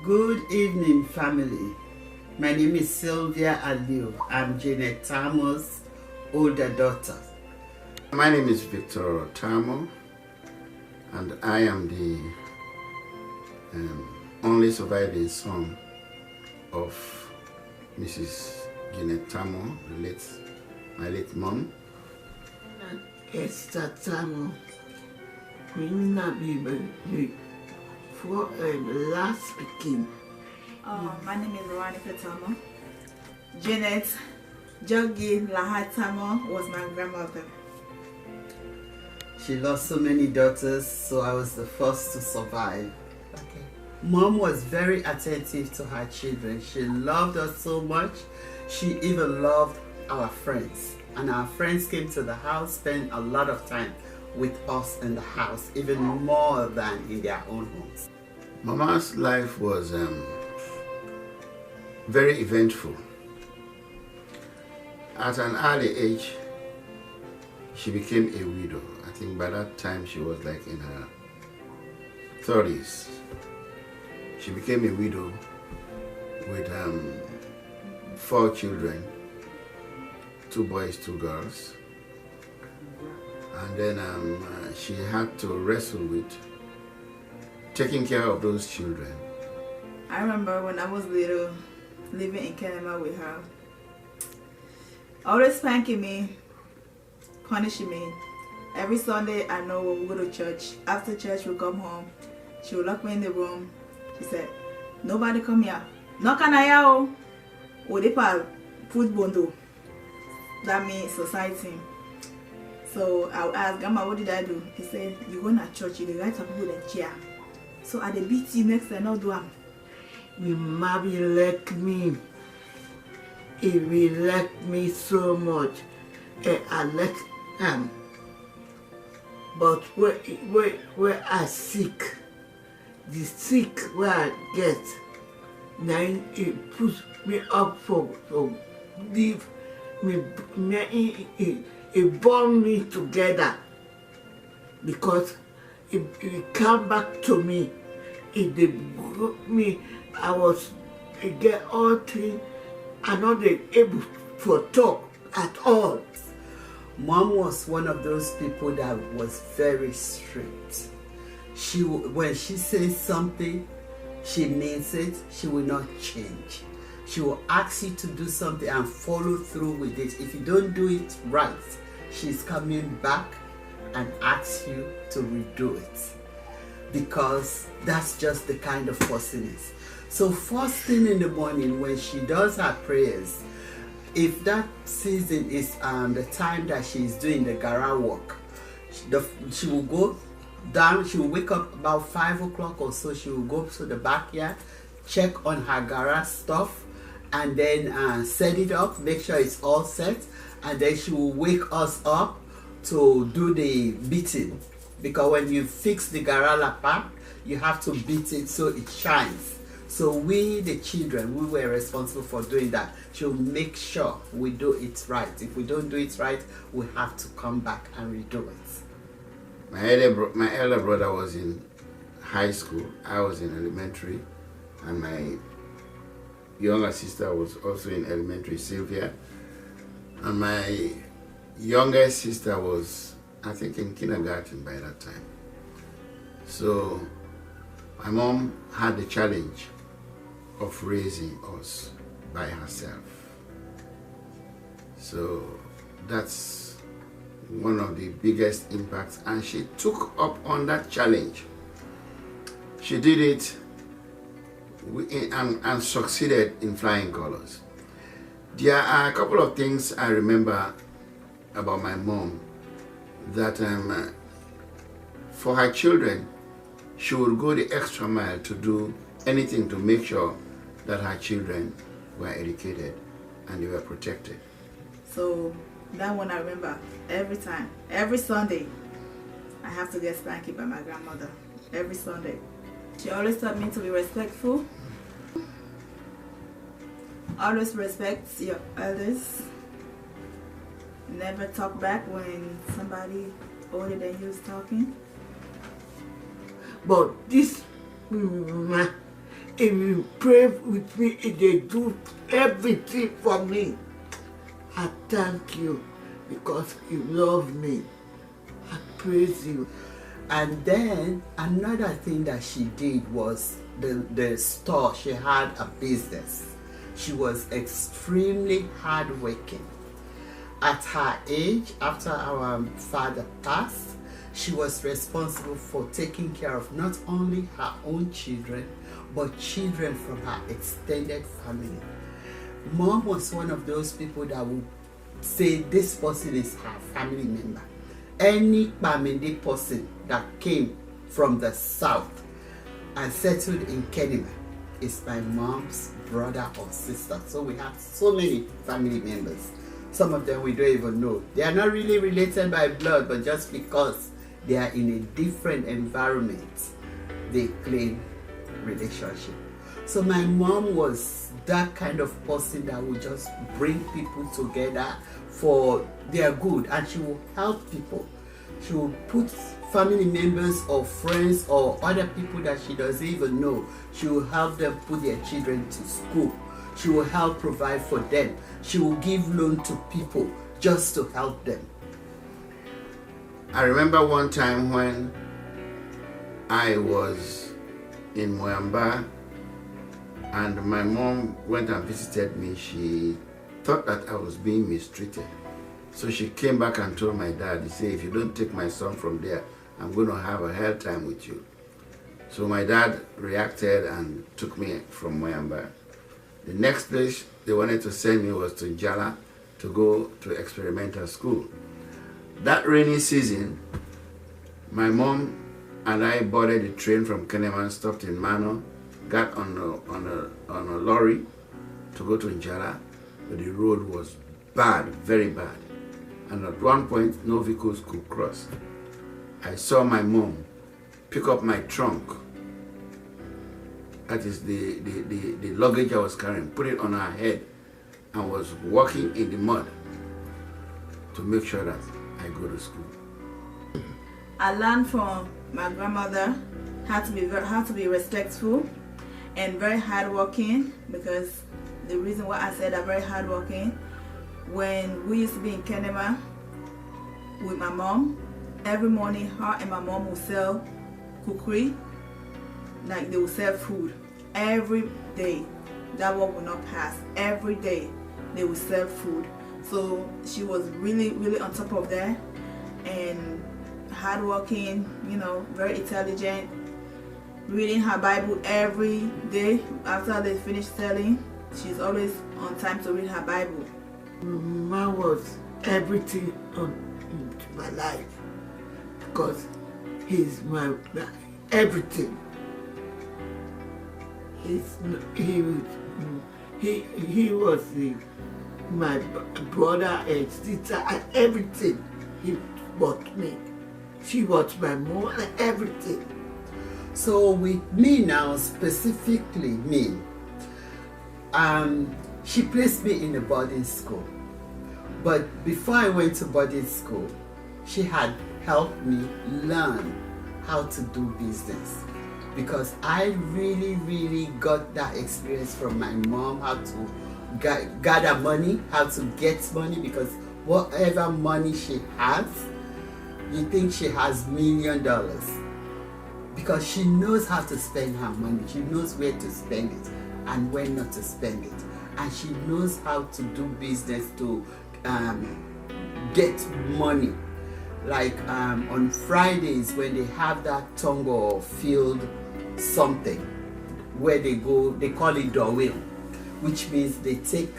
Good evening, family. My name is Sylvia Aliu. I'm Janet Tarmoh's older daughter. My name is Victor Tarmoh, and I am the only surviving son of Mrs. Janet Tarmoh, my late mom. Esther Tarmoh, we will not be able to for last speaking. My name is Veronica Tarmoh. Janet Jogi Lahat Tarmoh was my grandmother. She lost so many daughters, so I was the first to survive. Okay. Mom was very attentive to her children. She loved us so much. She even loved our friends. And our friends came to the house, spent a lot of time with us in the house, even more than in their own homes. Mama's life was very eventful. At an early age, she became a widow. I think by that time she was like in her 30s. She became a widow with 4 children, 2 boys, 2 girls. And then she had to wrestle with taking care of those children. I remember when I was little, living in Canada with her, always spanking me, punishing me. Every Sunday, I know when we go to church, after church we come home, she would lock me in the room. She said, "Nobody come here. No kanaya o. Odepa put bondo." That means society. So I asked Grandma, what did I do? He said, "You go to church, you dey write some people in chair. So I dey beat you next time, not do am." My mommy liked me. He will like me so much. And I like him. But where I sick, the sick where I get, now it puts me up for leave me, it bond me together because it come back to me. It broke me. I was get all things. I'm not able to talk at all. Mom was one of those people that was very strict. When she says something, she means it. She will not change. She will ask you to do something and follow through with it. If you don't do it right, she's coming back and asks you to redo it. Because that's just the kind of person is. So first thing in the morning when she does her prayers, if that season is the time that she's doing the gara work, she will go down, she will wake up about 5 o'clock or so, she will go to the backyard, check on her gara stuff, and then set it up, make sure it's all set, and then she will wake us up to do the beating. Because when you fix the gara lapa, you have to beat it so it shines. So we, the children, we were responsible for doing that. She'll make sure we do it right. If we don't do it right, we have to come back and redo it. My elder brother was in high school. I was in elementary, and my younger sister was also in elementary, Sylvia. And my younger sister was, I think, in kindergarten by that time. So my mom had the challenge of raising us by herself. So that's one of the biggest impacts, and she took up on that challenge. She did it and succeeded in flying colors. There are a couple of things I remember about my mom, that for her children, she would go the extra mile to do anything to make sure that her children were educated and they were protected. So that one I remember every time. Every Sunday, I have to get spanked by my grandmother. Every Sunday. She always taught me to be respectful. Always respect your elders. Never talk back when somebody older than you is talking. But this if you pray with me, if they do everything for me, I thank you because you love me. I praise you. And then another thing that she did was the store. She had a business. She was extremely hardworking. At her age, after our father passed, she was responsible for taking care of not only her own children, but children from her extended family. Mom was one of those people that would say this person is her family member. Any Baminde person that came from the south and settled in Kenema is my mom's brother or sister. So we have so many family members. Some of them we don't even know. They are not really related by blood, but just because they are in a different environment, they claim relationship. So my mom was that kind of person that would just bring people together for their good, and she will help people. She will put family members or friends or other people that she doesn't even know. She will help them put their children to school. She will help provide for them. She will give loan to people just to help them. I remember one time when I was in Moyamba and my mom went and visited me. She thought that I was being mistreated. So she came back and told my dad, he said, if you don't take my son from there, I'm going to have a hell time with you. So my dad reacted and took me from Moyamba. The next place they wanted to send me was to Njala to go to experimental school. That rainy season, my mom and I boarded the train from Kenema, stopped in Mano, got on a lorry to go to Njala, but the road was bad, very bad. And at one point, no vehicles could cross. I saw my mom pick up my trunk, that is the luggage I was carrying, put it on her head, and was walking in the mud to make sure that I go to school. I learned from my grandmother how to be respectful and very hardworking, because the reason why I said I'm very hardworking, when we used to be in Kenema with my mom, every morning her and my mom would sell kukri, like they would sell food every day. That one would not pass. Every day they would sell food. So she was really, really on top of that, and hardworking, you know, very intelligent, reading her Bible every day after they finished selling. She's always on time to read her Bible. Mom was everything in my life because he's my everything. He was my brother and sister and everything. He bought me. She was my mom and everything. So with me now, specifically me, she placed me in a boarding school. But before I went to boarding school, she had helped me learn how to do business, because I really got that experience from my mom, how to gather money, how to get money, because whatever money she has, you think she has $1 million, because she knows how to spend her money. She knows where to spend it and when not to spend it, and she knows how to do business to get money. Like on Fridays when they have that tongo field something where they go, they call it doorwheel, which means they take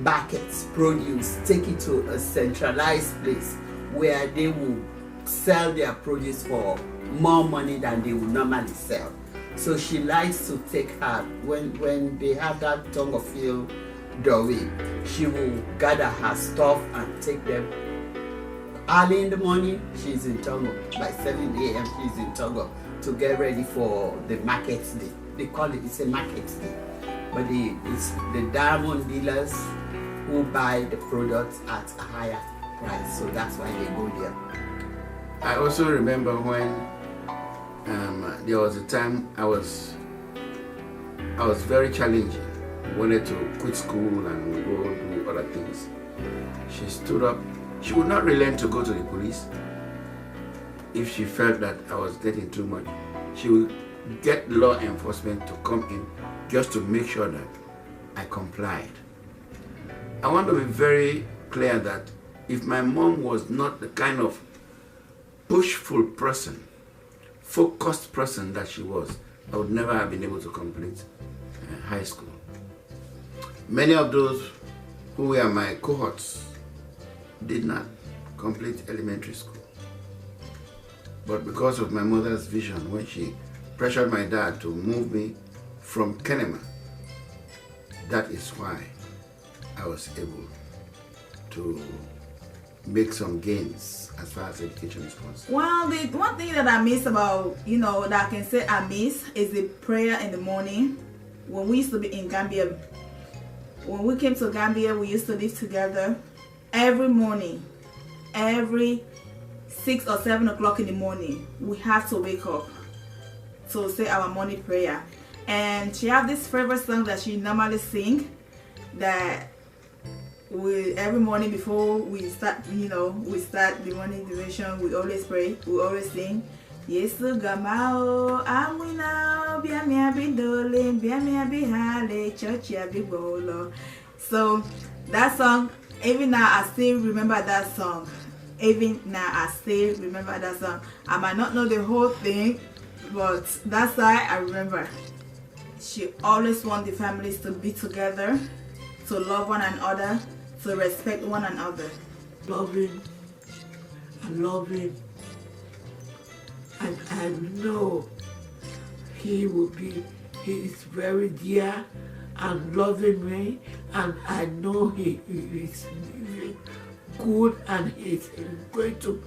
buckets, produce, take it to a centralized place where they will sell their produce for more money than they would normally sell. So she likes to take her, when they have that tongue of field doorway, she will gather her stuff and take them. Early in the morning, she's in Tarmoh. By 7 a.m. she's in Tarmoh to get ready for the market day. They call it, it's a market day. But it's the diamond dealers who buy the products at a higher price. So that's why they go there. I also remember when there was a time I was I was very challenging. Wanted to quit school and go do other things. She stood up. She would not relent to go to the police if she felt that I was getting too much. She would get law enforcement to come in just to make sure that I complied. I want to be very clear that if my mom was not the kind of pushful person, focused person that she was, I would never have been able to complete high school. Many of those who were my cohorts did not complete elementary school. But because of my mother's vision, when she pressured my dad to move me from Kenema, that is why I was able to make some gains as far as education is concerned. Well, the one thing that I miss about, that I can say I miss is the prayer in the morning. When we used to be in Gambia, when we came to Gambia, we used to live together every morning, every 6 or 7 o'clock in the morning. We have to wake up to say our morning prayer. And she have this favorite song that she normally sing, that we every morning before we start, we start the morning devotion, we always pray, we always sing. Yesu gamao amina biamia bidole biamia bihale church bolo. So that song, even now I still remember that song. Even now I still remember that song. I might not know the whole thing, but that's why I remember. She always wants the families to be together, to love one another, to respect one another. Loving and loving. And I know he is very dear and loving me, and I know he is good, and he's going to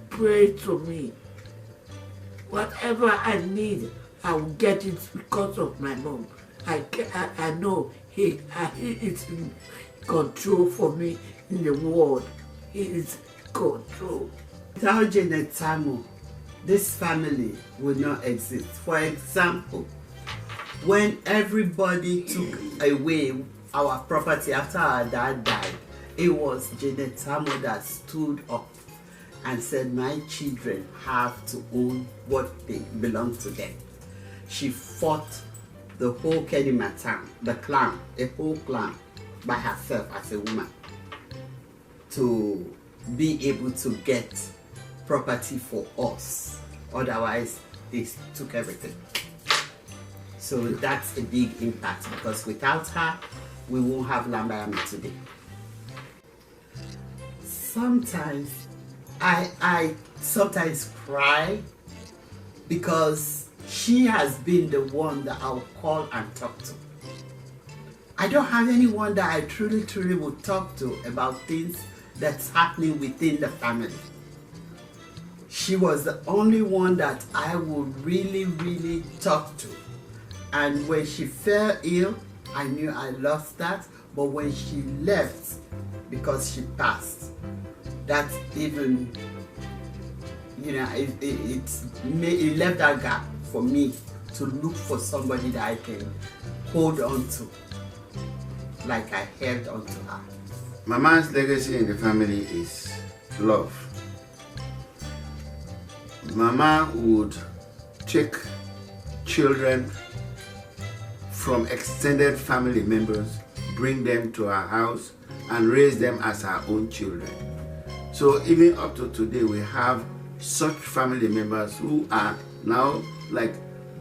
pray to me. Whatever I need, I will get it because of my mom. I know he is in control for me in the world. He is control. Without Janet Tarmoh, this family would not exist. For example, when everybody took away our property after our dad died, it was Janet Tarmoh that stood up and said, my children have to own what they belong to them. She fought the whole Kenema town, the clan, a whole clan, by herself as a woman, to be able to get property for us. Otherwise, they took everything. So that's a big impact, because without her, we won't have Lambayami today. Sometimes I sometimes cry, because she has been the one that I'll call and talk to. I don't have anyone that I truly would talk to about things that's happening within the family. She was the only one that I would really talk to. And when she fell ill, I knew I lost that. But when she left, because she passed, that even, it left that gap for me to look for somebody that I can hold on to, like I held on to her. Mama's legacy in the family is love. Mama would take children from extended family members, bring them to our house, and raise them as our own children. So even up to today, we have such family members who are now like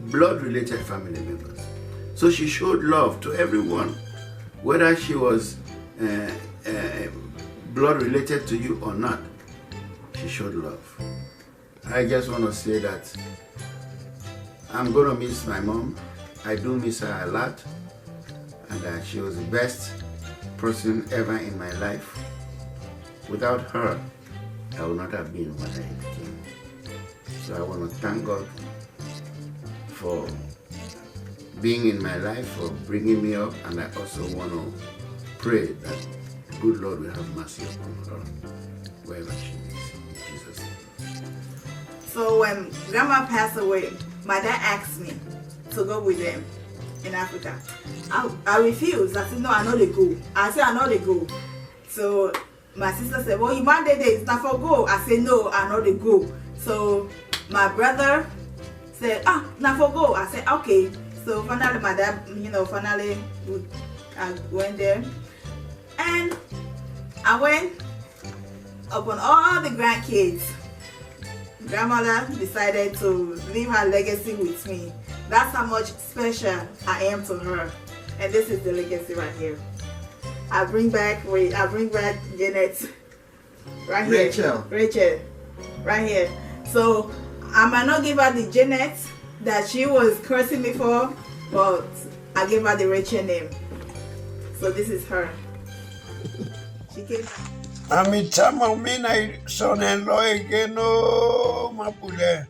blood-related family members. So she showed love to everyone, whether she was blood-related to you or not. She showed love. I just want to say that I'm going to miss my mom. I do miss her a lot, and she was the best person ever in my life. Without her, I would not have been what I became. So I want to thank God for being in my life, for bringing me up, and I also want to pray that the good Lord will have mercy upon her wherever she is, in Jesus' name. So when Grandma passed away, my dad asked me to go with them in Africa. I refused. I said, no, I know they go. I said, I know they go. So my sister said, well, you mandate it, it's not for go. I said, no, I know they go. So my brother said, not for go. I said, okay. So finally, my dad, finally I went there. And I went upon all the grandkids. Grandmother decided to leave her legacy with me. That's how much special I am to her. And this is the legacy right here. I bring back Janet right here. Rachel. Right here. So I might not give her the Janet that she was cursing me for, but I gave her the Rachel name. So this is her. She came back. Ami Tarmoh mina son-in-law again, oh, Mapule.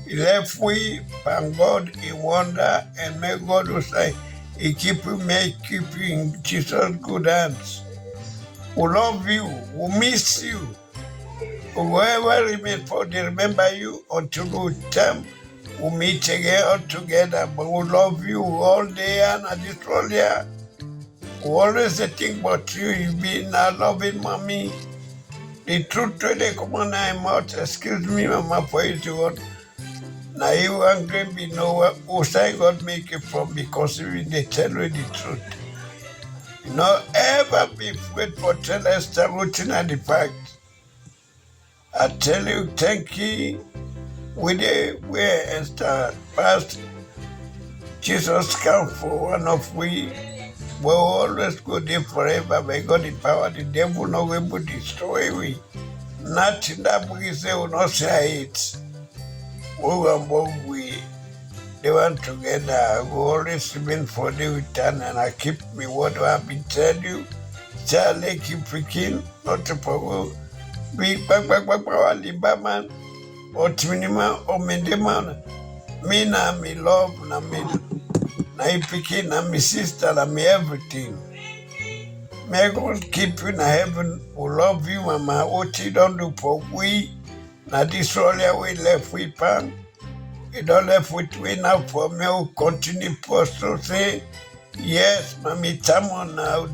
He left we, thank God, he wonder, and may God will say, he keep you in Jesus' good hands. We love you, we miss you. Whoever remains for, they remember you until we time we meet again all together. But we love you all day and at this world here. We always think about you. You've been a loving mommy. The truth today come on my mouth. Excuse me, Mama, for you to God. Now you angry me know who say God make it from because even they tell you the truth. You know, ever be afraid for tell Esther routine and the fact. I tell you, thank you. Where Esther passed, Jesus come for one of we. We always go there forever. By God the power, the devil no able to destroy we. Nothing that we say will not say it. We they went together. I will always remain for the return and I keep me what I have been telling you. Charlie keep picking, not to forget. Be back, Libaman, or Tminima, or Mendeman. Me na me love, na me. Na picking, na me sister, na me everything. May God keep you in heaven. We love you, Mama. What you don't do for we. Na this earlier we left with pan. You don't left with we now for me. We continue post to say, yes, Mami Tarmoh now.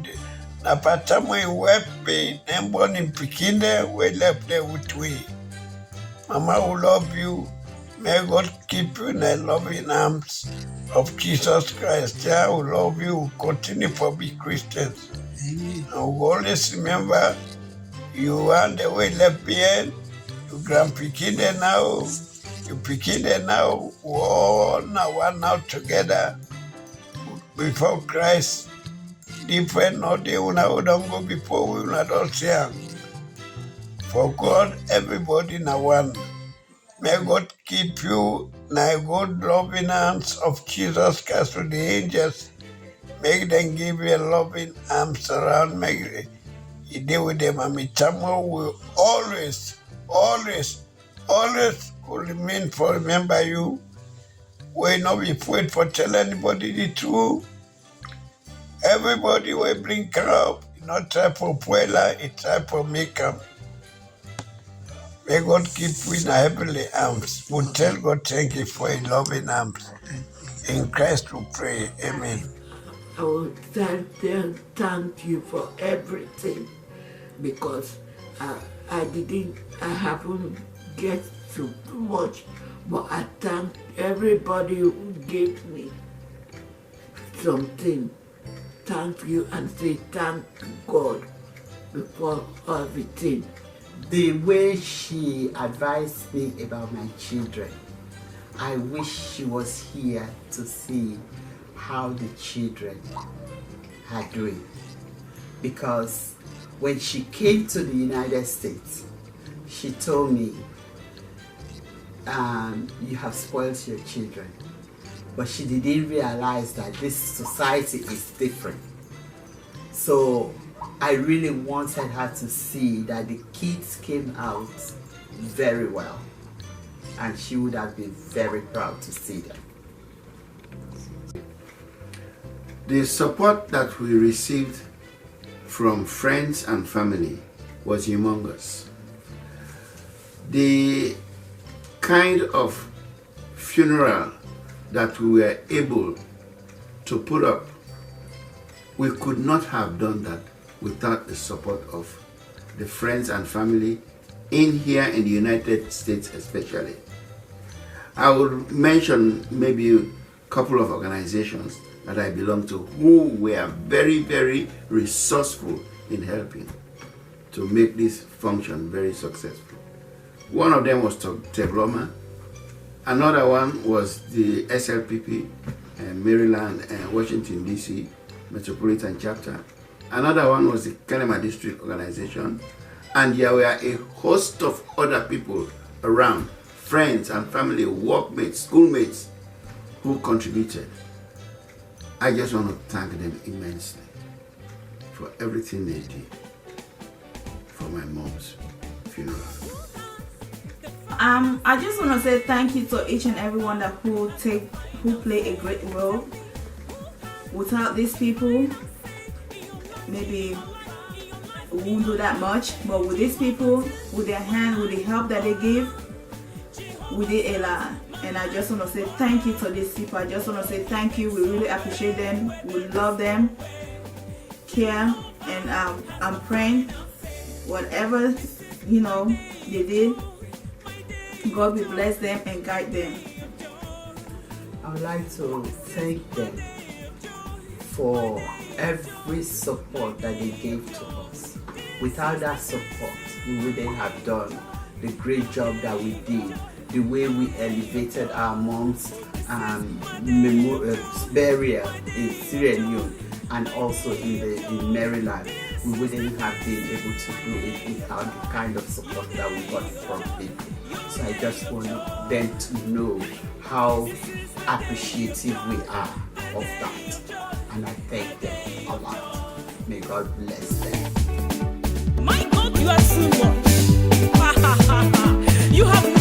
Na Tarmoh in Webby, and born in Pikinde, we left there with we. Mama will love you. May God keep you in the loving arms of Jesus Christ. Yeah, we love you. We continue to be Christians. Amen. And we always remember you and the way left behind. You grand Pikinde now. You Pikinde now. We all now one now together before Christ. Different or they will not go before we will not all see. For God, everybody now one. May God keep you in the good loving hands of Jesus Christ with the angels. Make them give you a loving arms around. Make you deal with them. And Tarmoh will always will remain for remember you. We not be afraid for tell anybody the truth. Everybody will bring up, not try for Puella, it's try for makeup. May God keep you in heavenly arms. We tell God thank you for his loving arms. In Christ we pray. Amen. I will thank you for everything because I haven't get too much, but I thank everybody who gave me something. Thank you and say thank God before everything. The way she advised me about my children, I wish she was here to see how the children are doing. Because when she came to the United States, she told me, you have spoiled your children. But she didn't realize that this society is different. So I really wanted her to see that the kids came out very well. And she would have been very proud to see them. The support that we received from friends and family was humongous. The kind of funeral that we were able to put up. We could not have done that without the support of the friends and family in here in the United States especially. I will mention maybe a couple of organizations that I belong to who were very, very resourceful in helping to make this function very successful. One of them was Tarmoh. Another one was the SLPP, Maryland and Washington DC Metropolitan Chapter. Another one was the Kenema District Organization. And there were a host of other people around, friends and family, workmates, schoolmates, who contributed. I just want to thank them immensely for everything they did for my mom's funeral. I just want to say thank you to each and everyone that who play a great role. Without these people, maybe we won't do that much. But with these people, with their hand, with the help that they give, we did a lot. And I just want to say thank you to these people. I just want to say thank you. We really appreciate them. We love them, care, and I'm praying whatever they did, God will bless them and guide them. I would like to thank them for every support that they gave to us. Without that support, we wouldn't have done the great job that we did, the way we elevated our mom's burial in Sierra Leone and also in Maryland. We wouldn't have been able to do it without the kind of support that we got from people. So I just want them to know how appreciative we are of that. And I thank them a lot. May God bless them. My God, you are too much. You have